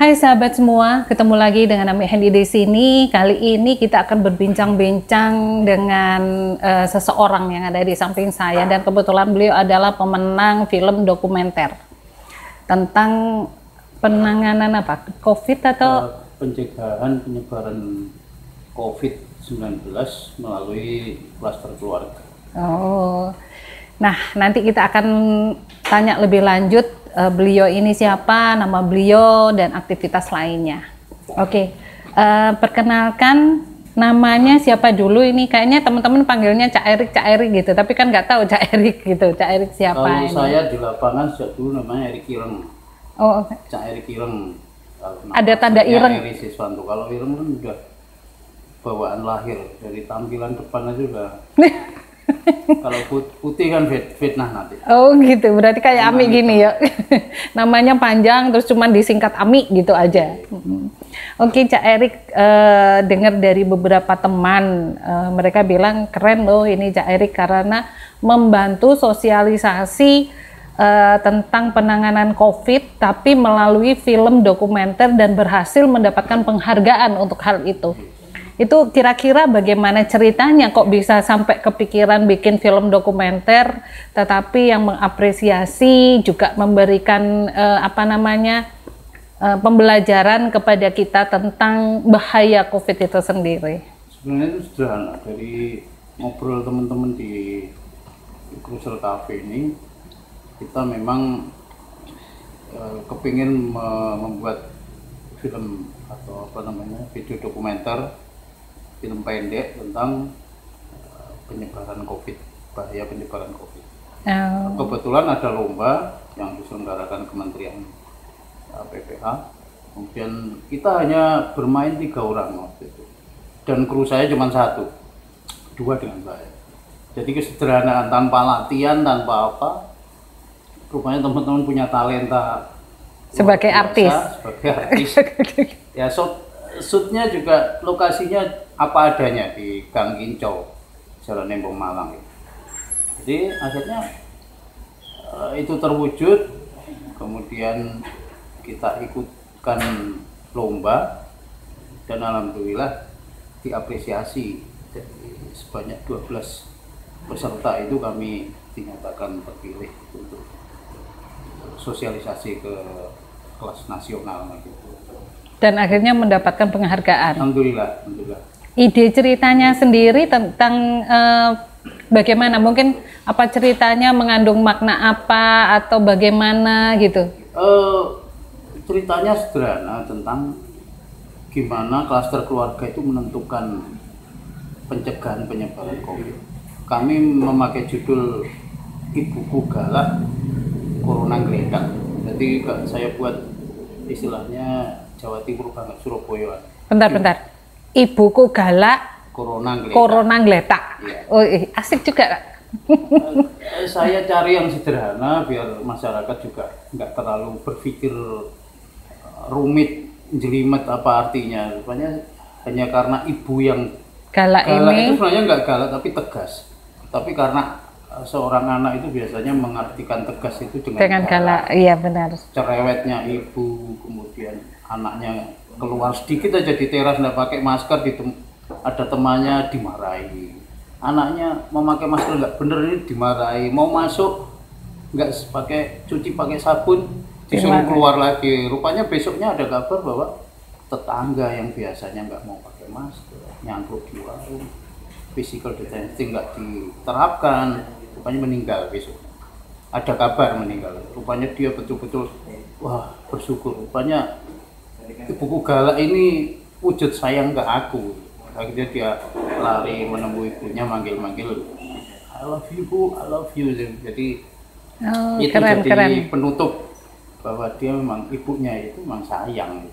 Hai sahabat semua, ketemu lagi dengan Ami Hendy di sini. Kali ini kita akan berbincang-bincang dengan seseorang yang ada di samping saya, dan kebetulan beliau adalah pemenang film dokumenter tentang penanganan apa? COVID atau pencegahan penyebaran COVID-19 melalui klaster keluarga. Oh. Nah, nanti kita akan tanya lebih lanjut beliau ini siapa, nama beliau, dan aktivitas lainnya. Oke, perkenalkan namanya siapa dulu ini? Kayaknya teman-teman panggilnya Cak Erik gitu, tapi kan nggak tahu Cak Erik gitu. Cak Erik siapa? Kalau ini? saya di lapangan sejak dulu namanya Erik Ireng. Oh, Cak Erik Ireng. Ada tanda ireng. Eri Siswanto. Kalau Ireng kan udah bawaan lahir, dari tampilan depan aja udah. Kalau putih kan fitnah nanti. Oh gitu, berarti kayak Ami gini ya. Namanya panjang terus cuman disingkat Ami gitu aja. Oke, Cak Erik, dengar dari beberapa teman, mereka bilang keren loh ini Cak Erik karena membantu sosialisasi tentang penanganan COVID tapi melalui film dokumenter dan berhasil mendapatkan penghargaan untuk hal itu. Itu kira-kira bagaimana ceritanya kok bisa sampai kepikiran bikin film dokumenter tetapi yang mengapresiasi juga memberikan pembelajaran kepada kita tentang bahaya COVID itu sendiri. Sebenarnya itu sederhana, dari ngobrol teman-teman di Crucial Cafe ini, kita memang kepingin membuat film atau video dokumenter, film pendek tentang penyebaran COVID, bahaya penyebaran COVID. Kebetulan ada lomba yang diselenggarakan Kementerian PPH, kemudian kita hanya bermain 3 orang waktu itu, dan kru saya cuma 1, 2 dengan saya. Jadi kesederhanaan, tanpa latihan, tanpa apa, rupanya teman-teman punya talenta sebagai artis. Ya, shootnya juga lokasinya apa adanya di Gang Kincau, Jalan Nembong Malang. Jadi akhirnya itu terwujud, kemudian kita ikutkan lomba dan alhamdulillah diapresiasi. Jadi sebanyak 12 peserta itu kami dinyatakan terpilih untuk sosialisasi ke kelas nasional gitu. Dan akhirnya mendapatkan penghargaan. Alhamdulillah. Ide ceritanya sendiri tentang bagaimana, mungkin apa ceritanya, mengandung makna apa atau bagaimana gitu? Ceritanya sederhana tentang gimana klaster keluarga itu menentukan pencegahan penyebaran COVID. Kami memakai judul Ibuku Galak, Corona Geledak. Jadi saya buat istilahnya Jawa Timur banget, Surabaya. Bentar. Ibuku galak, Corona ngeletak. Ya. Oh, asik juga. Saya cari yang sederhana biar masyarakat juga nggak terlalu berpikir rumit, jelimet apa artinya. Rupanya hanya karena ibu yang galak ini itu sebenarnya nggak galak tapi tegas. Tapi karena seorang anak itu biasanya mengartikan tegas itu dengan galak. Iya benar. Cerewetnya ibu, kemudian anaknya keluar sedikit aja di teras nggak pakai masker, ada temannya dimarahi. Anaknya memakai masker nggak bener ini dimarahi. Mau masuk nggak cuci pakai sabun disuruh keluar lagi. Rupanya besoknya ada kabar bahwa tetangga yang biasanya nggak mau pakai masker nyangkruk di warung, physical distancing nggak diterapkan, rupanya meninggal besok. Ada kabar meninggal. Rupanya dia betul-betul wah bersyukur. Rupanya Ibuku Galak ini wujud sayang ke aku. Akhirnya dia lari menemui ibunya, manggil-manggil I love you Bu, I love you. Jadi itu keren. Penutup bahwa dia memang ibunya itu memang sayang.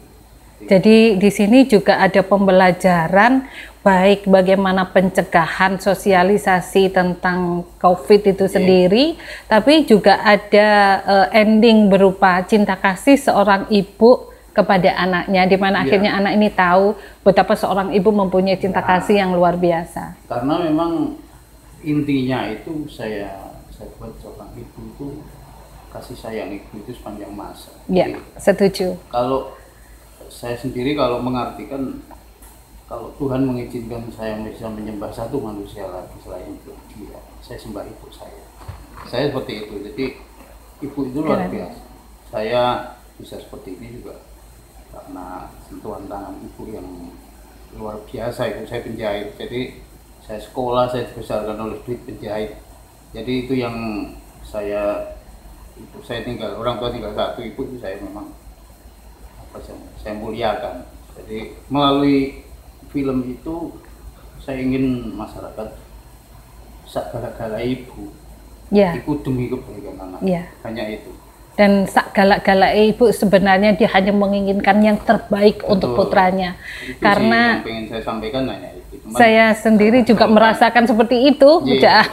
Jadi di sini juga ada pembelajaran baik bagaimana pencegahan sosialisasi tentang COVID itu sendiri, tapi juga ada ending berupa cinta kasih seorang ibu kepada anaknya, di mana akhirnya anak ini tahu betapa seorang ibu mempunyai cinta kasih yang luar biasa. Karena memang intinya itu saya buat seorang ibu itu kasih sayang ibu itu sepanjang masa. Iya, setuju. Kalau saya sendiri kalau mengartikan, kalau Tuhan mengizinkan saya bisa menyembah satu manusia lagi selain itu, dia, saya sembah ibu saya. Saya seperti itu. Jadi ibu itu luar biasa. Saya bisa seperti ini juga karena sentuhan tangan ibu yang luar biasa. Itu saya penjahit. Jadi saya sekolah, saya dibesarkan oleh duit penjahit. Jadi itu yang ibu saya tinggal, orang tua tinggal satu, ibu itu saya memang saya muliakan. Jadi melalui film itu saya ingin masyarakat sak-galak-galak ibu, ibu demi kebaikan anak, hanya itu. Dan sak-galak-galak ibu sebenarnya dia hanya menginginkan yang terbaik untuk putranya. Itu karena yang pengen saya sampaikan hanya itu. Saya sendiri juga merasakan seperti itu.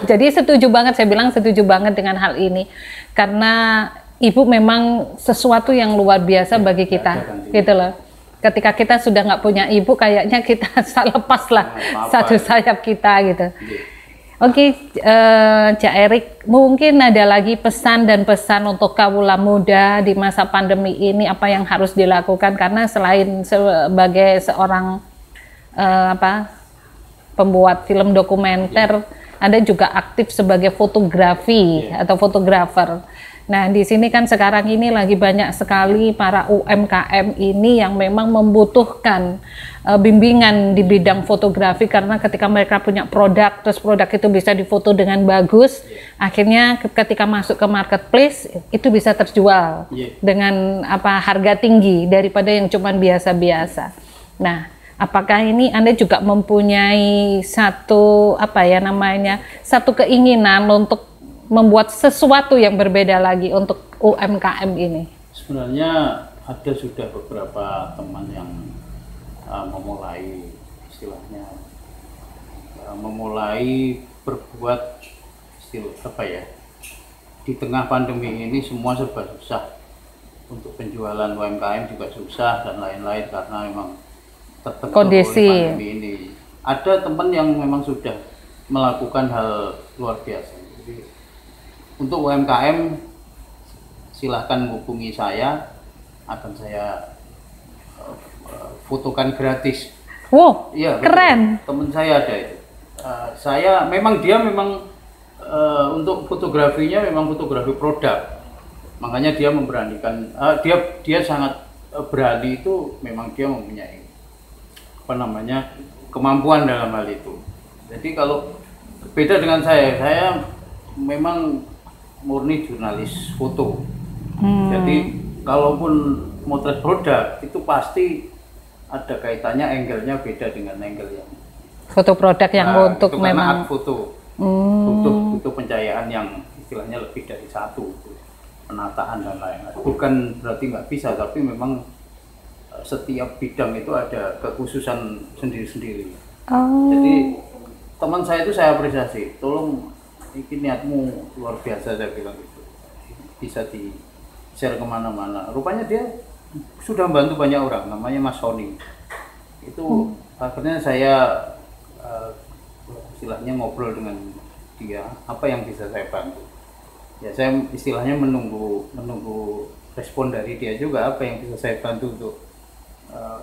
Jadi setuju banget, saya bilang setuju banget dengan hal ini, karena ibu memang sesuatu yang luar biasa bagi kita, gitu loh. Ketika kita sudah nggak punya ibu, kayaknya kita lepas lah satu sayap kita, gitu. Oke, Cak Erik, mungkin ada lagi pesan dan pesan untuk kawula muda di masa pandemi ini, apa yang harus dilakukan? Karena selain sebagai seorang pembuat film dokumenter, Anda juga aktif sebagai fotografi atau fotografer. Nah, di sini kan sekarang ini lagi banyak sekali para UMKM ini yang memang membutuhkan bimbingan di bidang fotografi, karena ketika mereka punya produk, terus produk itu bisa difoto dengan bagus, akhirnya ketika masuk ke marketplace itu bisa terjual dengan harga tinggi daripada yang cuman biasa-biasa. Nah, apakah ini Anda juga mempunyai satu satu keinginan untuk membuat sesuatu yang berbeda lagi untuk UMKM ini? Sebenarnya ada sudah beberapa teman yang memulai istilahnya memulai berbuat di tengah pandemi ini semua serba susah, untuk penjualan UMKM juga susah dan lain-lain karena memang tertentu kondisi oleh pandemi ini. Ada teman yang memang sudah melakukan hal luar biasa. Jadi untuk UMKM silahkan hubungi saya, akan saya fotokan gratis. Wow, ya, keren. Teman saya ada itu. Dia memang untuk fotografinya memang fotografi produk. Makanya dia memberanikan, dia sangat berani, itu memang dia mempunyai kemampuan dalam hal itu. Jadi kalau beda dengan saya memang murni jurnalis foto. Jadi kalaupun motret produk itu pasti ada kaitannya, angle-nya beda dengan angle yang foto produk yang untuk memang foto butuh pencahayaan yang istilahnya lebih dari satu, penataan dan lain-lain. Bukan berarti nggak bisa, tapi memang setiap bidang itu ada kekhususan sendiri-sendiri. Jadi teman saya itu saya apresiasi, tolong ini niatmu luar biasa, saya bilang gitu, bisa di share kemana-mana. Rupanya dia sudah membantu banyak orang, namanya Mas Sony. Itu akhirnya saya istilahnya ngobrol dengan dia, apa yang bisa saya bantu. Ya saya istilahnya menunggu respon dari dia juga, apa yang bisa saya bantu untuk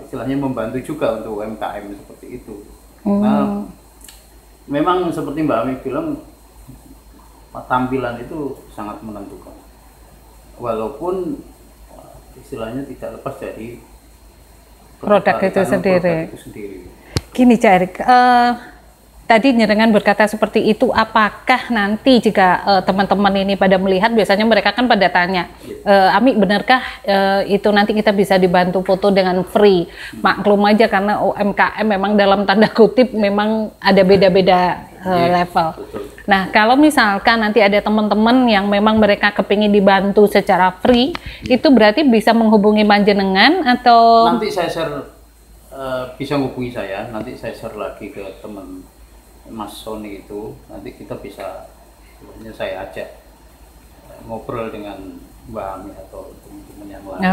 istilahnya membantu juga untuk UMKM seperti itu. Nah, memang seperti Mbak Ami bilang, tampilan itu sangat menentukan. Walaupun istilahnya tidak lepas dari produk itu sendiri. Gini Cak Erik, tadi Nyerengan berkata seperti itu, apakah nanti jika teman-teman ini pada melihat, biasanya mereka kan pada tanya, Ami benarkah itu nanti kita bisa dibantu foto dengan free? Maklum aja karena UMKM memang dalam tanda kutip memang ada beda-beda level. Nah, kalau misalkan nanti ada teman-teman yang memang mereka kepingin dibantu secara free, itu berarti bisa menghubungi panjenengan atau? Nanti saya share, bisa menghubungi saya, nanti saya share lagi ke teman Mas Sony itu, nanti kita bisa, sebenarnya saya ajak ngobrol dengan Mbak Ami atau teman-teman yang lain,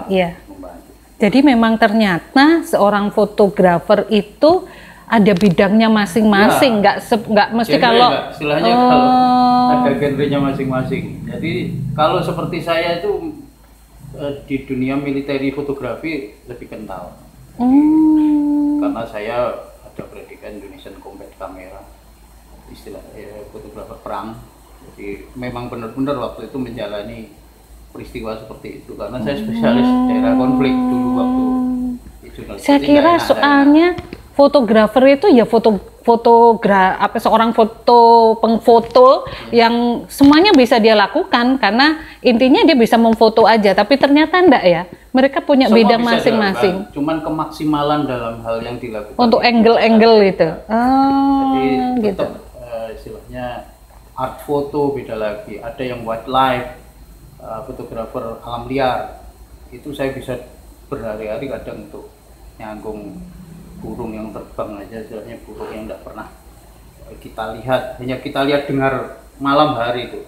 bisa membantu. Jadi memang ternyata seorang fotografer itu ada bidangnya masing-masing, nggak mesti kalau istilahnya kalau ada genrenya masing-masing. Jadi kalau seperti saya itu di dunia militer fotografi lebih kental. Karena saya ada pendidikan Indonesian Combat Camera, istilah fotografer perang. Jadi memang benar-benar waktu itu menjalani peristiwa seperti itu karena saya spesialis daerah konflik dulu waktu itu. Saya kira soalnya fotografer itu ya seorang pengfoto yang semuanya bisa dia lakukan karena intinya dia bisa memfoto aja, tapi ternyata enggak ya, mereka punya semua bidang masing-masing. Cuman kemaksimalan dalam hal yang dilakukan untuk angle-angle itu. Jadi Gitu. Istilahnya art foto beda lagi, ada yang wildlife, fotografer alam liar, itu saya bisa berhari-hari kadang untuk nyanggung burung yang terbang aja, istilahnya burung yang tidak pernah kita lihat, hanya kita lihat dengar malam hari itu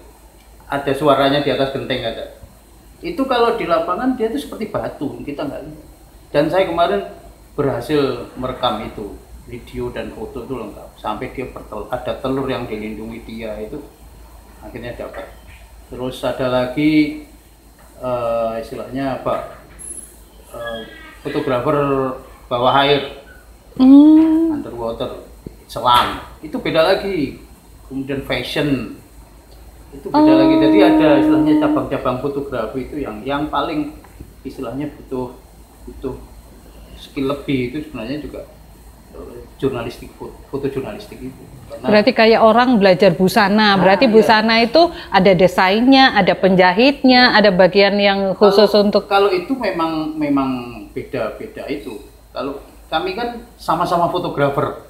ada suaranya di atas genteng ada. Itu kalau di lapangan dia itu seperti batu, kita nggak lihat. Dan saya kemarin berhasil merekam itu, video dan foto itu lengkap, sampai dia ada telur yang dilindungi dia itu akhirnya dapat. Terus ada lagi istilahnya apa, fotografer bawah air, underwater, selam, itu beda lagi. Kemudian fashion, itu beda lagi. Jadi ada istilahnya cabang-cabang fotografi itu yang paling istilahnya butuh skill lebih, itu sebenarnya juga jurnalistik, foto jurnalistik itu. Karena berarti kayak orang belajar busana, berarti busana itu ada desainnya, ada penjahitnya, ada bagian yang khusus untuk. Kalau itu memang beda-beda itu. Kalau kami kan sama-sama fotografer,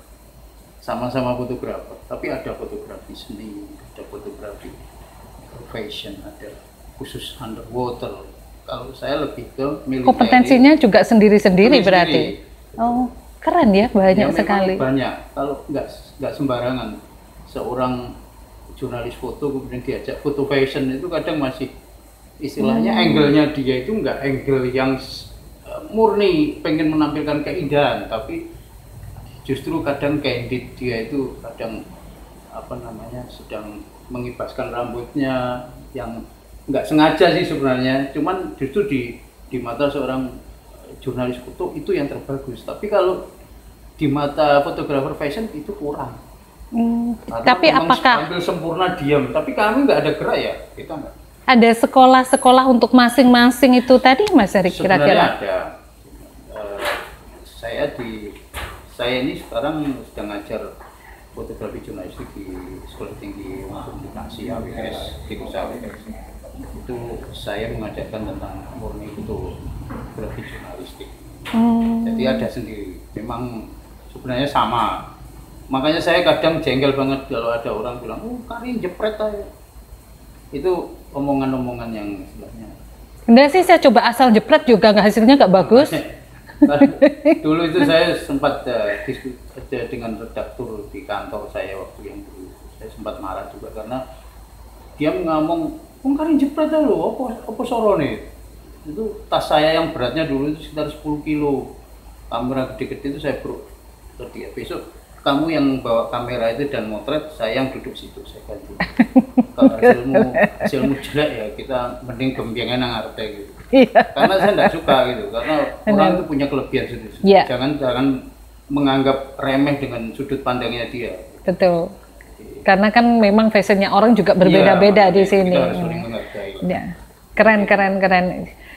tapi ada fotografi seni, ada fotografi fashion, ada khusus underwater. Kalau saya lebih ke militer. Kompetensinya juga sendiri-sendiri berarti. Oh, keren ya, banyak sekali. Banyak. Kalau nggak sembarangan seorang jurnalis foto kemudian diajak foto fashion itu kadang masih istilahnya angle-nya dia itu nggak angle yang murni pengen menampilkan keindahan, tapi justru kadang candid, dia itu kadang sedang mengibaskan rambutnya yang nggak sengaja sih sebenarnya, cuman justru di mata seorang jurnalis foto itu yang terbagus. Tapi kalau di mata fotografer fashion itu kurang. Tapi apakah tampil sempurna diam, tapi kami nggak ada gerak ya, kita nggak. Ada sekolah-sekolah untuk masing-masing itu tadi, Mas Erik, kira-kira? Sebenarnya ada. Saya ini sekarang sedang ngajar fotografi jurnalistik di Sekolah Tinggi Komunikasi AWS, di AWS. Itu saya mengajarkan tentang murni fotografi jurnalistik. Jadi ada sendiri. Memang sebenarnya sama. Makanya saya kadang jengkel banget kalau ada orang bilang, Karin jepret aja. Itu omongan-omongan yang istilahnya. Enggak sih, saya coba asal jepret juga hasilnya nggak bagus. Dulu itu saya sempat diskusi dengan redaktur di kantor saya waktu yang dulu. Saya sempat marah juga karena dia ngomong, Karin jepret aja loh, apa sorone. Itu tas saya yang beratnya dulu itu sekitar 10 kilo. Kamera gede-gede itu saya bro ke dia, besok kamu yang bawa kamera itu dan motret, saya yang duduk situ, saya ganti. Kalau hasilmu jelek ya kita mending gembiangan nang arte gitu. Karena saya tidak suka gitu, karena orang itu punya kelebihan situ. Jangan menganggap remeh dengan sudut pandangnya dia. Betul. Karena kan memang fashionnya orang juga berbeda-beda di sini. Kita harus saling menghargai. Ya. Keren.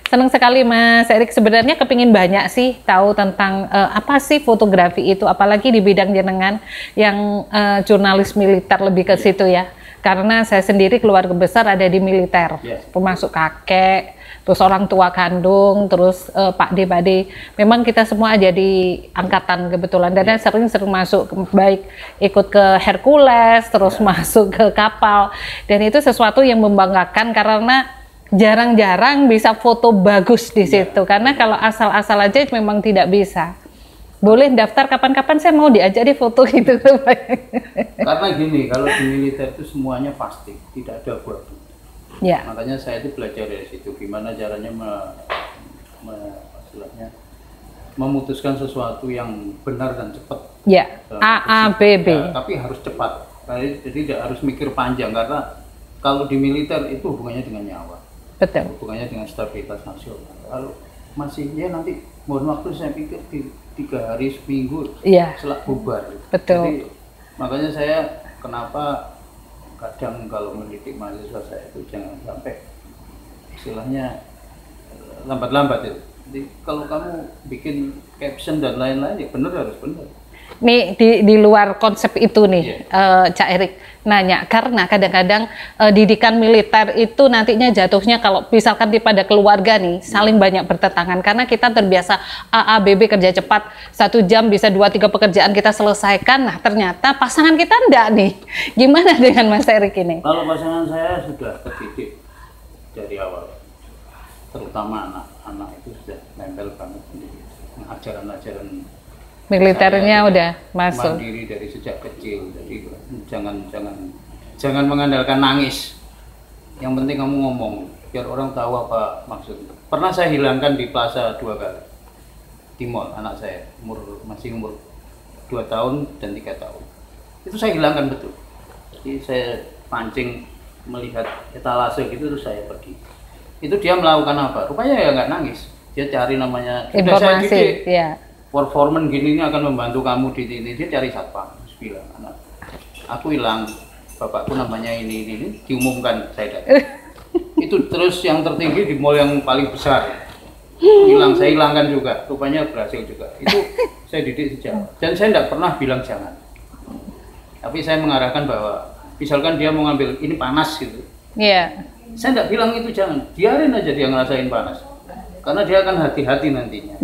Senang sekali Mas Erik, sebenarnya kepingin banyak sih tahu tentang apa sih fotografi itu, apalagi di bidang jenengan yang jurnalis militer, lebih ke situ ya. Karena saya sendiri keluarga besar ada di militer, pemasuk kakek, terus orang tua kandung, terus Pak D. Memang kita semua jadi angkatan kebetulan, dan sering masuk, baik ikut ke Hercules, terus masuk ke kapal, dan itu sesuatu yang membanggakan karena jarang-jarang bisa foto bagus di situ, karena kalau asal-asal aja memang tidak bisa. Boleh daftar kapan-kapan, saya mau diajak di foto gitu. Karena gini, kalau di militer itu semuanya pasti, tidak ada abu-abu. Ya. Makanya saya itu belajar dari situ, gimana caranya memutuskan sesuatu yang benar dan cepat. Ya, A, B, B. Ya, tapi harus cepat. Jadi tidak harus mikir panjang, karena kalau di militer itu hubungannya dengan nyawa. Betul. Hubungannya dengan stabilitas nasional. Kalau masih ya nanti mohon waktu, saya pikir di 3 hari seminggu Iya. setelah bubar. Betul. Jadi makanya saya kenapa kadang kalau mendidik mahasiswa saya itu jangan sampai istilahnya lambat-lambat itu. Jadi kalau kamu bikin caption dan lain-lain ya benar, harus benar. Nih di luar konsep itu nih, Cak Erik nanya, karena kadang-kadang didikan militer itu nantinya jatuhnya kalau misalkan pada keluarga nih saling banyak bertentangan, karena kita terbiasa AABB kerja cepat, 1 jam bisa 2-3 pekerjaan kita selesaikan. Nah ternyata pasangan kita enggak nih. Gimana dengan Mas Erik ini? Kalau pasangan saya sudah terdidik dari awal, terutama anak-anak itu sudah nempel banget ajaran-ajaran Militernya udah masuk. mandiri dari sejak kecil. Jadi jangan mengandalkan nangis. Yang penting kamu ngomong biar orang tahu apa maksudnya. Pernah saya hilangkan di plaza 2 kali di mall anak saya, masih umur 2 tahun dan 3 tahun. Itu saya hilangkan betul. Jadi saya pancing melihat etalase gitu, terus saya pergi. Itu dia melakukan apa? Rupanya ya nggak nangis. Dia cari namanya Informasi, ya. Performan gini ini akan membantu kamu di sini. Dia cari satpam, terus bilang, anak, aku hilang, bapakku namanya ini diumumkan, saya datang. Itu terus yang tertinggi di mall yang paling besar, hilang, saya hilangkan juga, rupanya berhasil juga. Itu saya didik sejak, dan saya tidak pernah bilang jangan. Tapi saya mengarahkan bahwa, misalkan dia mau ngambil ini panas gitu, saya tidak bilang itu jangan, biarin aja dia ngerasain panas, karena dia akan hati-hati nantinya.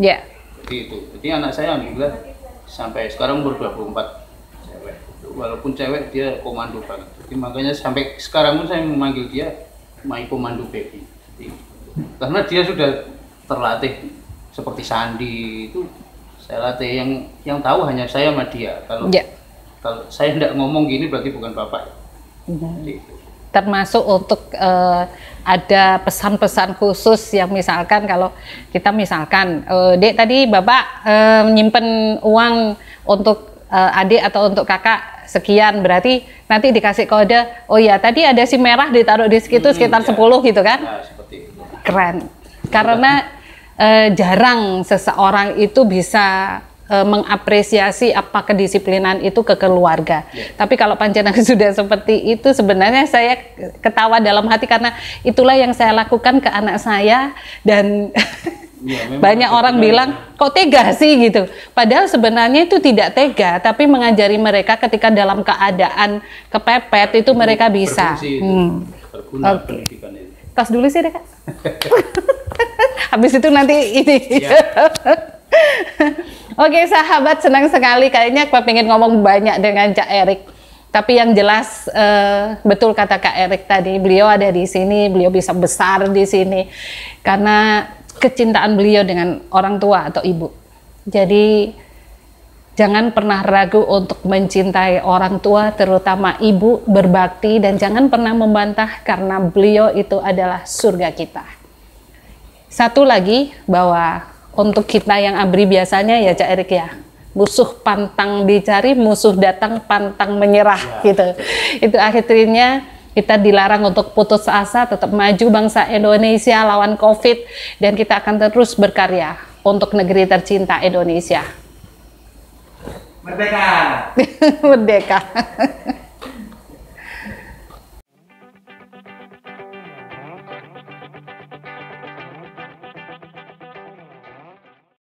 Jadi itu. Jadi anak saya alhamdulillah sampai sekarang umur 24, cewek. Walaupun cewek dia komando banget. Jadi makanya sampai sekarang pun saya memanggil dia my komando baby. Jadi, karena dia sudah terlatih seperti Sandi itu, saya latih yang tahu hanya saya sama dia. Kalau saya tidak ngomong gini berarti bukan bapak. Jadi itu. Termasuk untuk ada pesan-pesan khusus yang misalkan kalau kita misalkan Dek tadi Bapak nyimpen uang untuk adik atau untuk kakak sekian, berarti nanti dikasih kode, oh ya tadi ada si merah ditaruh di situ sekitar 10 gitu kan. Nah, seperti itu. Keren, karena jarang seseorang itu bisa mengapresiasi apa kedisiplinan itu ke keluarga. Tapi kalau panjenengan sudah seperti itu, sebenarnya saya ketawa dalam hati karena itulah yang saya lakukan ke anak saya, dan banyak orang bilang kok tega sih gitu. Padahal sebenarnya itu tidak tega, tapi mengajari mereka ketika dalam keadaan kepepet itu mereka bisa. Berguna pendidikan itu. Tas dulu sih deh Kak. Habis itu nanti ini. Oke sahabat, senang sekali kayaknya aku pengen ngomong banyak dengan Cak Erik. Tapi yang jelas betul kata Kak Erik tadi, beliau ada di sini, beliau bisa besar di sini karena kecintaan beliau dengan orang tua atau ibu. Jadi jangan pernah ragu untuk mencintai orang tua, terutama ibu, berbakti, dan jangan pernah membantah karena beliau itu adalah surga kita. Satu lagi, bahwa untuk kita yang ABRI biasanya ya Cak Erik ya, musuh pantang dicari, musuh datang pantang menyerah gitu. Itu akhirnya kita dilarang untuk putus asa, tetap maju bangsa Indonesia lawan COVID, dan kita akan terus berkarya untuk negeri tercinta Indonesia. Merdeka. Merdeka.